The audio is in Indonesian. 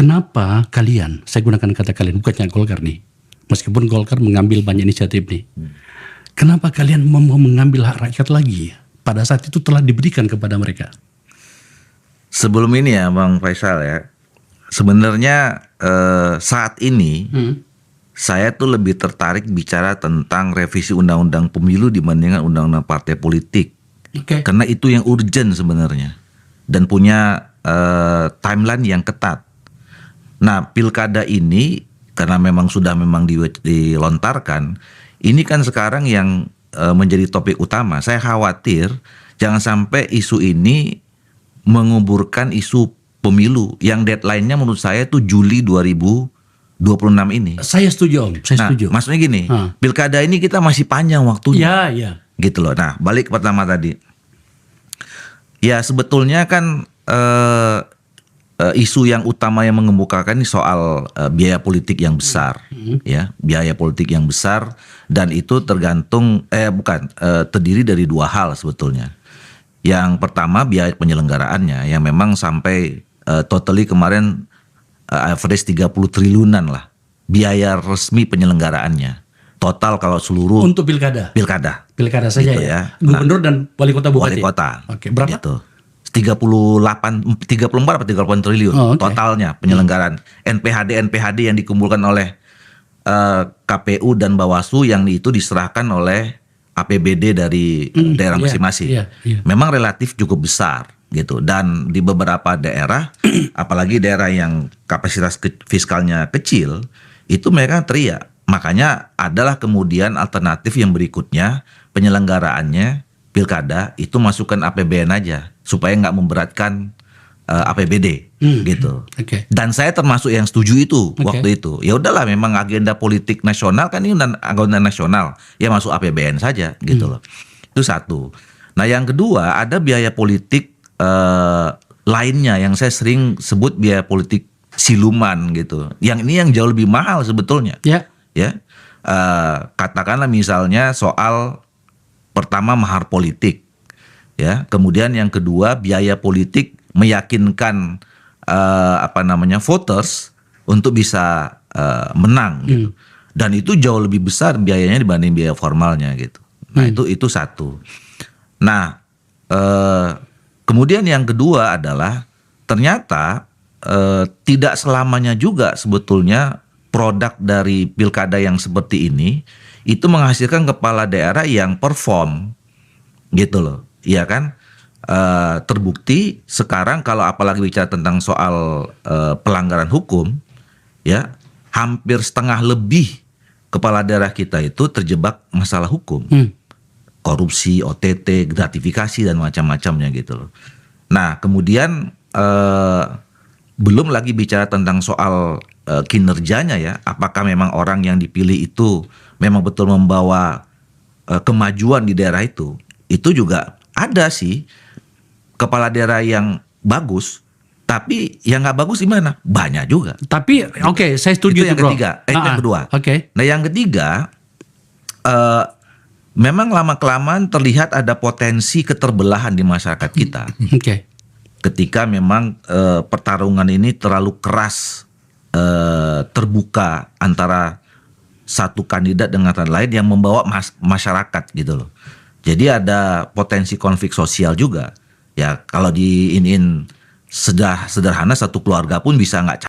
kenapa kalian, saya gunakan kata kalian, bukannya Golkar nih, meskipun Golkar mengambil banyak inisiatif nih, kenapa kalian mau mengambil hak rakyat lagi pada saat itu telah diberikan kepada mereka? Sebelum ini ya Bang Faisal ya, sebenarnya saat ini saya tuh lebih tertarik bicara tentang revisi undang-undang pemilu dibandingkan undang-undang partai politik. Karena itu yang urgent sebenarnya dan punya timeline yang ketat. Nah, pilkada ini karena memang sudah dilontarkan, ini kan sekarang yang menjadi topik utama. Saya khawatir jangan sampai isu ini menguburkan isu pemilu yang deadline-nya menurut saya itu Juli 2026 ini. Saya setuju Om, saya setuju. Maksudnya gini, pilkada ini kita masih panjang waktunya. Ya. Gitu loh. Nah, balik ke pertama tadi. Ya sebetulnya kan isu yang utama yang mengemukakan ini soal biaya politik yang besar, ya, biaya politik yang besar, dan itu tergantung terdiri dari dua hal sebetulnya. Yang pertama biaya penyelenggaraannya yang memang sampai totally kemarin average 30 triliunan lah biaya resmi penyelenggaraannya. Total kalau seluruh untuk pilkada saja gitu ya. Gubernur dan wali kota bupati. Wali kota. Oke, berapa? Gitu. 34 atau 38 triliun totalnya penyelenggaraan NPHD yang dikumpulkan oleh KPU dan Bawaslu yang itu diserahkan oleh APBD dari daerah masing-masing. Memang relatif cukup besar gitu, dan di beberapa daerah apalagi daerah yang kapasitas fiskalnya kecil itu mereka teriak. Makanya adalah kemudian alternatif yang berikutnya penyelenggaraannya pilkada itu masukkan APBN aja supaya nggak memberatkan APBD gitu. Dan saya termasuk yang setuju itu waktu itu. Ya udahlah, memang agenda politik nasional kan ini agenda nasional, ya masuk APBN saja gitu loh. Itu satu. Nah yang kedua ada biaya politik lainnya yang saya sering sebut biaya politik siluman gitu. Yang ini yang jauh lebih mahal sebetulnya. Ya, katakanlah misalnya soal pertama mahar politik, ya. Kemudian yang kedua biaya politik meyakinkan voters untuk bisa menang gitu. Dan itu jauh lebih besar biayanya dibanding biaya formalnya gitu. Nah itu satu. Nah kemudian yang kedua adalah ternyata tidak selamanya juga sebetulnya produk dari pilkada yang seperti ini itu menghasilkan kepala daerah yang perform gitu loh, iya kan? Terbukti sekarang kalau apalagi bicara tentang soal pelanggaran hukum, ya hampir setengah lebih kepala daerah kita itu terjebak masalah hukum, korupsi, OTT, gratifikasi dan macam-macamnya gitu loh. Nah kemudian belum lagi bicara tentang soal kinerjanya ya, apakah memang orang yang dipilih itu memang betul membawa kemajuan di daerah itu juga ada sih kepala daerah yang bagus, tapi yang nggak bagus gimana? Banyak juga. Tapi saya setuju itu yang ketiga, yang kedua. Nah yang ketiga, memang lama-kelamaan terlihat ada potensi keterbelahan di masyarakat kita. Ketika memang pertarungan ini terlalu keras, terbuka antara satu kandidat dengan lain yang membawa masyarakat gitu loh. Jadi ada potensi konflik sosial juga. Ya kalau sederhana satu keluarga pun bisa nggak